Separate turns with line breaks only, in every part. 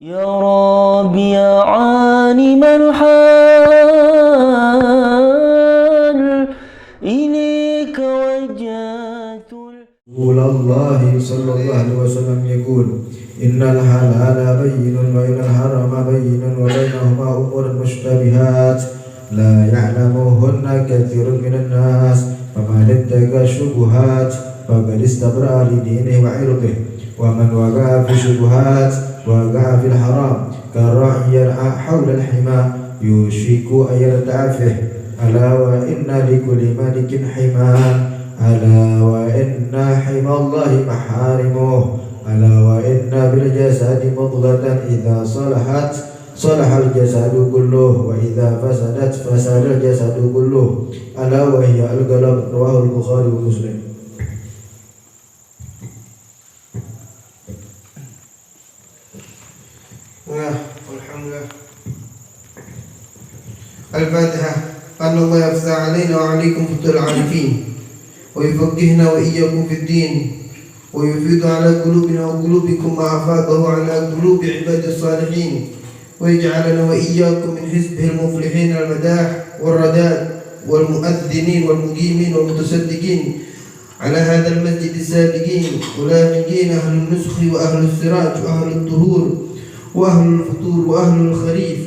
يا رب يا عالم الحال إليك وجهت.
رسول الله صلى الله عليه وسلم يقول إن الحلال بين وإن الحرام بين وبينهما أمور مشتبهات لا يعلمهن كثير من الناس فمن اتقى الشبهات فقد استبرأ لدينه وعرضه ومن وقع في الشبهات وقع في الحرام كالراعي يرعى حول الحمى يوشك أن يرتع فيه ألا وإن لكل ملك حمى ألا وإن حمى الله محارمه ألا وإن بالجسد مضغة إذا صلحت صلح الجسد كله وإذا فسدت فسد الجسد كله ألا وهي القلب. رواه البخاري ومسلم.
Alhamdulillah. Al-Fatihah. Allah yafza alaina wa alaikum futul arifin wa yufaqqihna wa iyyakum fid din wa yufidu ala qulubina wa qulubikum ma afadahu ala qulubi ibadis salihin wa yaj'alana wa iyyakum min hizbihi al-muflihin al-madah wal-radad wal-mu'adhdhinin wal-muqimin wal-mutasaddiqin ala hadha al-masjid as-sadiqin ula'iqin ahlun nuskhi wa ahlus siraj wa ahlud duhur وأهل الفطور وأهل الخريف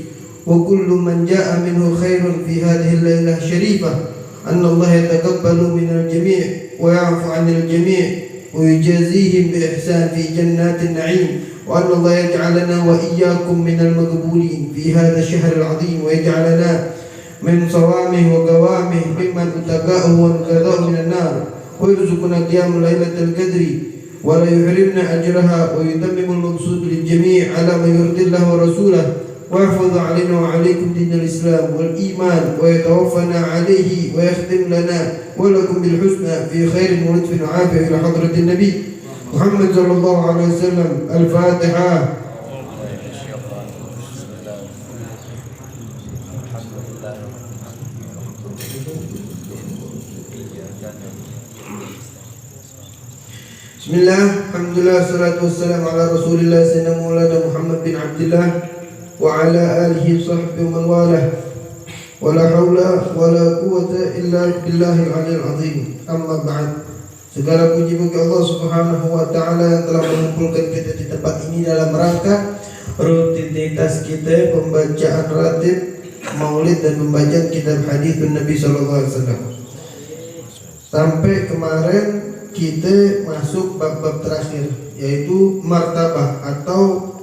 وكل من جاء منه خير في هذه الليلة الشريفة أن الله يتقبل من الجميع ويعفو عن الجميع ويجازيهم بإحسان في جنات النعيم وأن الله يجعلنا وإياكم من المقبولين في هذا الشهر العظيم ويجعلنا من صوامه وقوامه ممن اتقاه ونقذاه من النار ويرزقنا قيام ليلة القدر ولا يحرمنا أجرها ويتمم المقصود للجميع على ما يرضي الله ورسوله ويحفظ علينا وعليكم دين الإسلام والإيمان ويتوفنا عليه ويختم لنا ولكم بالحسنى في خير ولطف وعافية إلى حضرة النبي محمد صلى الله عليه وسلم. الفاتحة. Bismillah, alhamdulillah, salatu wassalamu ala rasulillah sayyidina maulana Muhammad bin Abdullah wa ala alihi sahbihi man walah wa la hawla wa la quwwata illa billahil aliyyil azim. Amma ba'd. Segala puji bagi Allah Subhanahu wa taala yang telah mengumpulkan kita di tempat ini dalam rangka rutinitas kita pembacaan ratib Maulid dan pembacaan kitab hadis Nabi sallallahu alaihi wasallam. Sampai kemarin kita masuk bab-bab terakhir, yaitu martabah atau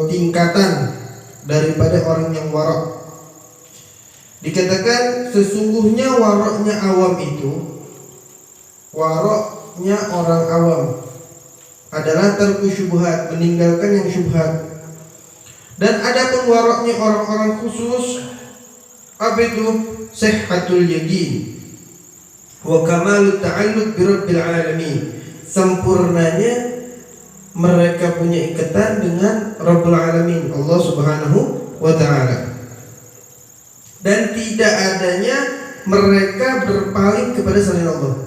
tingkatan daripada orang yang warok. Dikatakan sesungguhnya waroknya awam itu, waroknya orang awam adalah tarku syubhat, meninggalkan yang syubhat. Dan adapun waroknya orang-orang khusus, apa itu? Sihhatul yaqin wa kamalut ta'alluq bi rabbil alamin, sempurnanya mereka punya ikatan dengan Rabbul Alamin, Allah Subhanahu wa taala, dan tidak adanya mereka berpaling kepada selain Allah.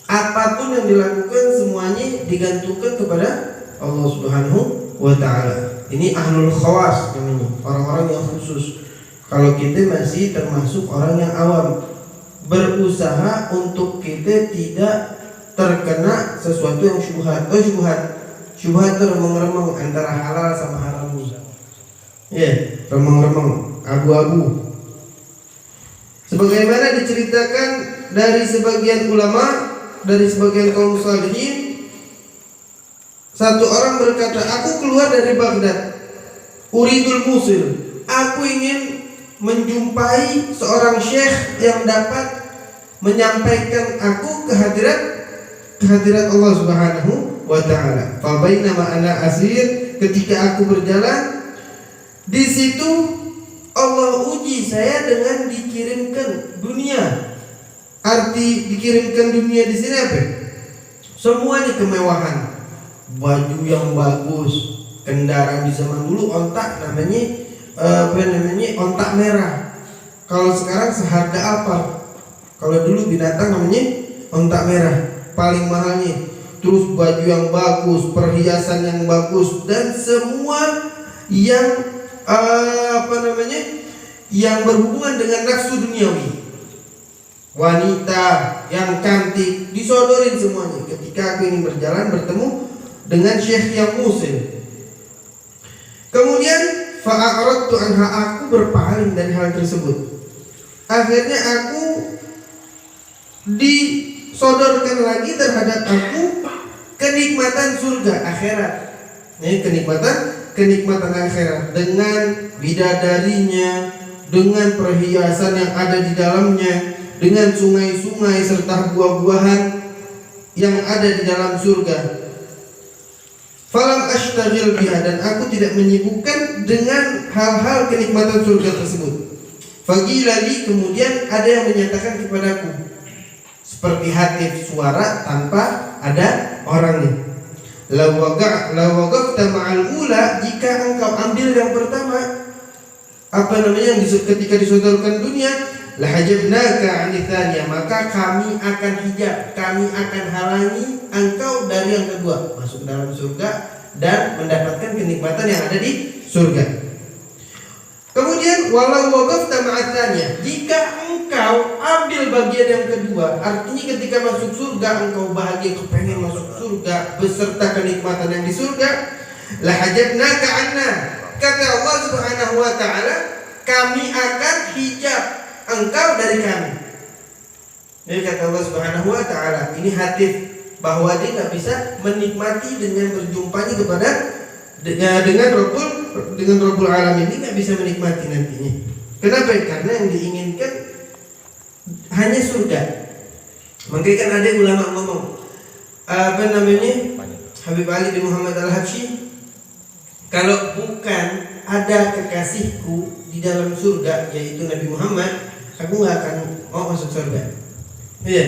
Apapun yang dilakukan semuanya digantungkan kepada Allah Subhanahu wa taala. Ini ahlul khawas namanya, orang-orang yang khusus. Kalau kita masih termasuk orang yang awam, berusaha untuk kita tidak terkena sesuatu yang syubhat. Syubhat itu remeng-remeng antara halal sama haram. Remeng-remeng, abu-abu. Sebagaimana diceritakan dari sebagian ulama, dari sebagian kaum salihin, satu orang berkata, aku keluar dari Baghdad, uridul Musil, aku ingin menjumpai seorang syekh yang dapat menyampaikan aku kehadirat Allah Subhanahu wa taala. Fa bainama ana asir, ketika aku berjalan, di situ Allah uji saya dengan dikirimkan dunia. Arti dikirimkan dunia di sini apa? Semuanya kemewahan, baju yang bagus, kendaraan di zaman dulu ontak namanya ontak merah. Kalau sekarang seharga apa? Kalau dulu binatang namanya ontak merah, paling mahalnya terus baju yang bagus, perhiasan yang bagus, dan semua yang yang berhubungan dengan nafsu duniawi. Wanita yang cantik disodorin semuanya ketika aku ingin berjalan bertemu dengan syekh yang muslim. Kemudian fa'aradtu anha, aku berpaling dari hal tersebut. Akhirnya aku disodorkan lagi terhadap aku kenikmatan surga akhirat. Ini kenikmatan akhirat dengan bidadarinya, dengan perhiasan yang ada di dalamnya, dengan sungai-sungai serta buah-buahan yang ada di dalam surga. Falam ashtaghil biha, dan aku tidak menyibukkan dengan hal-hal kenikmatan surga tersebut. Faqila li, kemudian ada yang menyatakan kepadaku seperti hatif, suara tanpa ada orangnya. La waqafta ma'al ula, jika engkau ambil yang pertama, yang ketika disodorkan dunia, la hajabnaka 'ani tsaniyah, maka kami akan hijab, kami akan halangi engkau dari yang kedua, masuk dalam surga dan mendapatkan kenikmatan yang ada di surga. Kemudian walau waqafta ma'atanya, jika engkau ambil bagian yang kedua, artinya ketika masuk surga engkau bahagia, kepengen masuk surga beserta kenikmatan yang di surga, la hajabnaka 'anna, kata Allah Subhanahu wa taala, kami akan hijab engkau dari kami. Jadi kata Allah Subhanahu wa taala, ini hatif bahwa dia enggak bisa menikmati dengan berjumpanya kepada dengan Rabbul Alamin, ini nggak bisa menikmati nantinya. Kenapa? Karena yang diinginkan hanya surga. Makanya kan ada ulama ngomong Habib Ali bin Muhammad Al-Habsyi, kalau bukan ada kekasihku di dalam surga yaitu Nabi Muhammad, aku nggak akan mau masuk surga. Iya.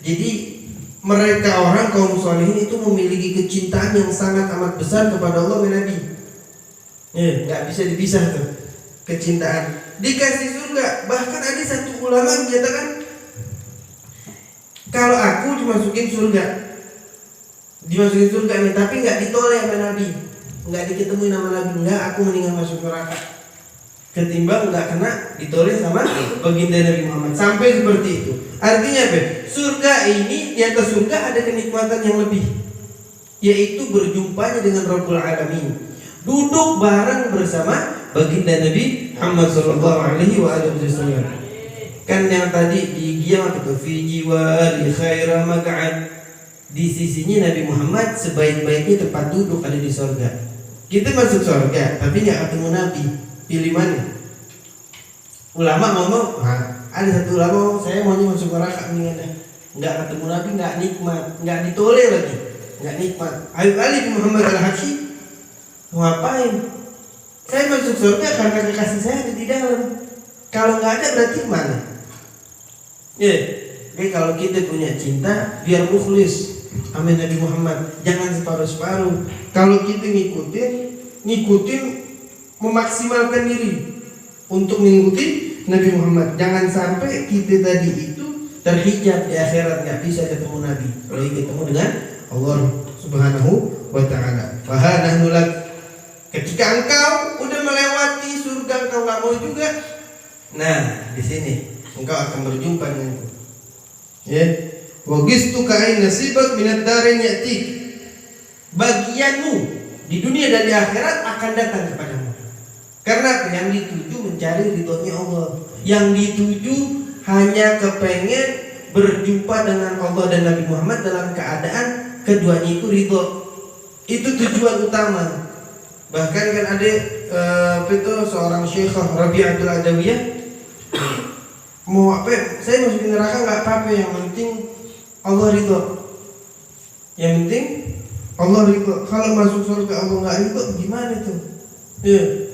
Jadi mereka orang kaum sholihin itu memiliki kecintaan yang sangat amat besar kepada Allah dan Nabi. Nggak bisa dipisah tuh kecintaan. Dikasih surga, bahkan ada satu ulama menyatakan, kalau aku dimasukin surga nih, tapi nggak ditoleh sama Nabi, nggak diketemuin sama Nabi, nggak, aku mendingan masuk neraka ketimbang nggak kena ditoleh sama baginda Nabi Muhammad. Sampai seperti itu. Artinya apa? Surga ini, di atas surga ada kenikmatan yang lebih, yaitu berjumpanya dengan Rabbul Alamin, duduk bareng bersama baginda Nabi Muhammad sallallahu alaihi wasallam. Kan yang tadi di qiyamah itu fi jiwari khaira maq'ad, di sisinya Nabi Muhammad sebaik-baiknya tempat duduk ada di surga. Kita masuk surga tapi nggak ketemu Nabi, pilih mana? Ulama ngomong, ada satu ulama, saya maunya masuk neraka mendingan, nggak ketemu Nabi, nggak nikmat, nggak ditoleh lagi, nggak nikmat. Habib Ali bin Muhammad Al-Habsyi, mau ngapain? Saya masuk surga karena kekasih saya ada di dalam. Kalau nggak ada berarti mana? Jadi kalau kita punya cinta, biar mukhlis sama Nabi Muhammad, jangan separuh-separuh. Kalau kita ngikutin memaksimalkan diri untuk mengikuti Nabi Muhammad. Jangan sampai kita tadi itu terhijab di akhirat, nggak bisa ketemu Nabi, apalagi ketemu dengan Allah Subhanahu wa taala. Fahanahnu lak, ketika engkau udah melewati surga, engkau nggak mau juga, nah di sini engkau akan berjumpa denganku. Ya, wagistu ka'in nasibak minad darin yatik, bagianmu di dunia dan di akhirat akan datang kepadamu. Karena yang dituju mencari ridhonya Allah, yang dituju hanya kepengen berjumpa dengan Allah dan Nabi Muhammad dalam keadaan keduanya itu ridho. Itu tujuan utama. Bahkan kan ada seorang Syekhah Rabi'atul Adawiyah, mau apa? Saya masukin neraka nggak apa-apa, yang penting Allah ridho. Yang penting Allah ridho. Kalau masuk surga Allah nggak ridho, gimana tuh? Ya.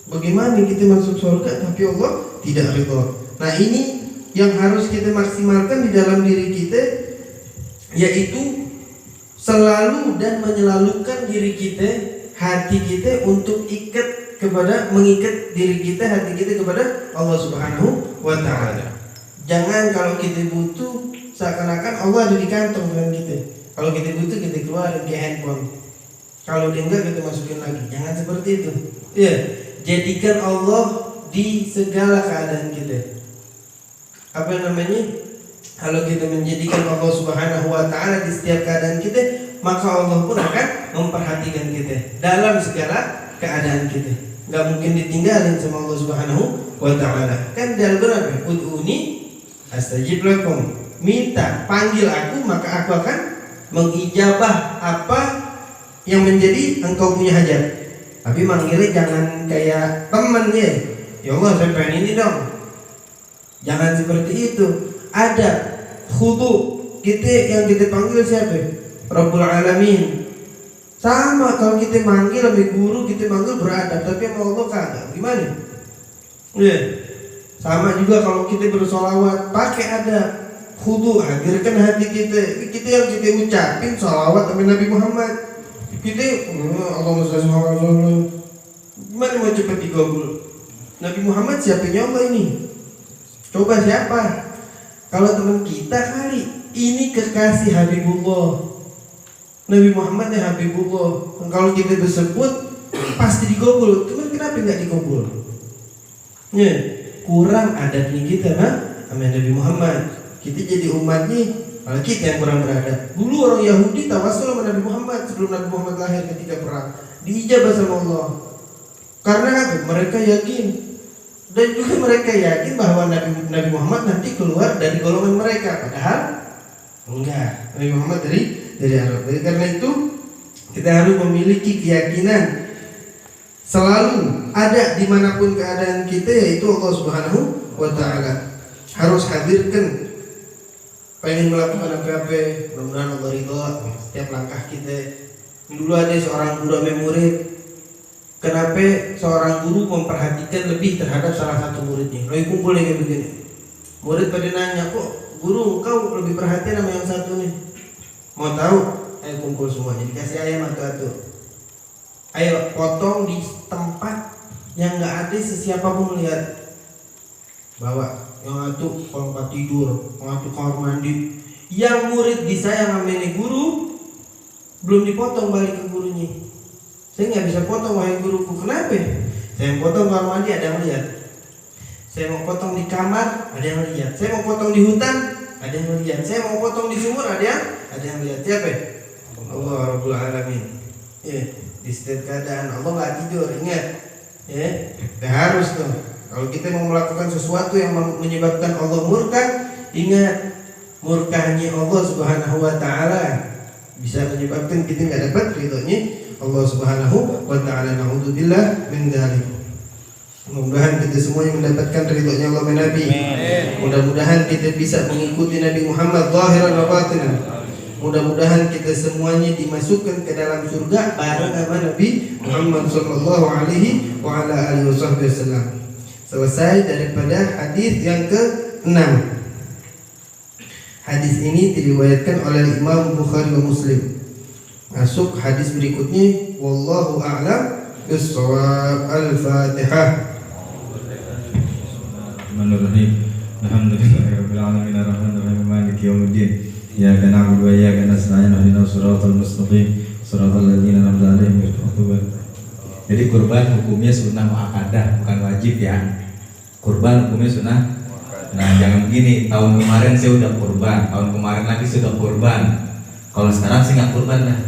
Bagaimana kita masuk surga tapi Allah tidak ridho? Nah, ini yang harus kita maksimalkan di dalam diri kita, yaitu selalu dan menyelalukan diri kita, hati kita untuk mengikat diri kita, hati kita kepada Allah Subhanahu wa taala. Jangan kalau kita butuh seakan-akan Allah ada di kantong dengan kita. Kalau kita butuh kita keluarin ke handphone. Kalau dia enggak kita masukin lagi. Jangan seperti itu. Ya, jadikan Allah di segala keadaan kita. Apa namanya? Kalau kita menjadikan Allah Subhanahu wa taala di setiap keadaan kita, maka Allah pun akan memperhatikan kita dalam segala keadaan kita. Enggak mungkin ditinggalin sama Allah Subhanahu wa taala. Kan di Al-Qur'an, ud'uni astajib lakum. Minta, panggil aku maka aku akan mengijabah apa yang menjadi engkau punya hajat. Tapi manggilnya jangan kayak temen ya. Ya Allah saya pengen ini dong. Jangan seperti itu. Ada khudu. Kita yang kita panggil siapa? Rabbul Alamin. Sama kalau kita manggil sama guru, kita manggil beradab. Tapi sama Allah kagak. Gimana? Ya. Sama juga kalau kita bersolawat, pakai ada khudu, hadirkan hati kita. Kita yang kita ucapin solawat sama Nabi Muhammad. Kita Allahumma shalli ala Muhammad. Gimana mau cepat digabul? Nabi Muhammad siapanya Allah ini? Coba siapa? Kalau teman kita kali ini kekasih Habibullah. Nabi Muhammad ya Habibullah. Kalau kita tersebut pasti digabul. Cuman kenapa nggak digabul? Ya, kurang adabnya kita, sama Nabi Muhammad. Kita jadi umatnya. Malah kita yang kurang beradab. Dulu orang Yahudi tawassul sama Nabi Muhammad sebelum Nabi Muhammad lahir ketika perang. Diijabah sama Allah. Karena apa? Mereka yakin. Dan juga mereka yakin bahwa Nabi Muhammad nanti keluar dari golongan mereka. Padahal enggak. Nabi Muhammad dari Arab. Jadi karena itu kita harus memiliki keyakinan selalu ada dimanapun keadaan kita, yaitu Allah Subhanahu wa taala. Harus hadirkan. Pengen melakukan apa-apa, mudah-mudahan Allah ridho setiap langkah kita. Dulu ada seorang guru sama murid. Kenapa seorang guru memperhatikan lebih terhadap salah satu muridnya? Lagi kumpul kayak begini. Murid pada nanya, kok guru kau lebih perhatian sama yang satu nih? Mau tahu? Ayo kumpul semuanya, dikasih ayam atau ayo potong di tempat yang nggak ada sesiapa pun melihat. Bawa yang satu kalau tempat tidur, yang satu kamar mandi. Yang murid bisa yang namanya guru belum dipotong balik ke gurunya. Saya nggak bisa potong wahai guruku. Kenapa? Saya mau potong kamar mandi ada yang lihat. Saya mau potong di kamar ada yang lihat. Saya mau potong di hutan ada yang lihat. Saya mau potong di sumur ada yang lihat. Siapa? Allah Rabbul Alamin. Ya, di setiap keadaan Allah nggak tidur. Ingat, ya, kita harus tuh. Kalau kita mau melakukan sesuatu yang menyebabkan Allah murka, ingat murkanya Allah Subhanahu wa taala bisa menyebabkan kita nggak dapat ridhonya Allah Subhanahu wa taala. Naudzubillah min dzalik. Mudah-mudahan kita semuanya mendapatkan ridhonya Allah dan Nabi. Mudah-mudahan kita bisa mengikuti Nabi Muhammad zahiran wa batinan. Mudah-mudahan kita semuanya dimasukkan ke dalam surga bareng sama Nabi Muhammad sallallahu alaihi wa ala alihi wasallam. Selesai daripada hadis yang ke-6. Hadis ini diriwayatkan oleh Imam Bukhari wa Muslim. Masuk hadis berikutnya, wallahu a'lam bis-shawab. Al-Fatihah.
Bismillahirrahmanirrahim. Alhamdulillahirabbil alamin arrahmanirrahim maliki yaumiddin. Iyyaka na'budu wa iyyaka nasta'in ihdinas siratal mustaqim siratal ladzina an'amta 'alaihim ghairil maghdubi 'alaihim. Jadi kurban hukumnya sunnah muakkadah, bukan wajib ya. Kurban hukumnya sunnah. Nah, jangan begini, tahun kemarin saya udah kurban, tahun kemarin lagi saya udah kurban. Kalau sekarang saya nggak kurban dah.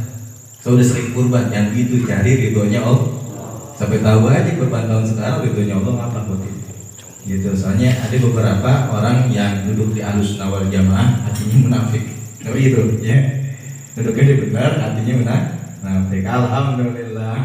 Saya udah sering kurban, yang gitu cari ridhonya Allah. Sampai tahu aja kurban tahun sekarang ridhonya Allah apa buat itu. Gitu, soalnya ada beberapa orang yang duduk di Ahlus Sunnah wal Jamaah hatinya munafik. Oh gitu, ya. Duduknya di benar, hatinya munafik. Alhamdulillah.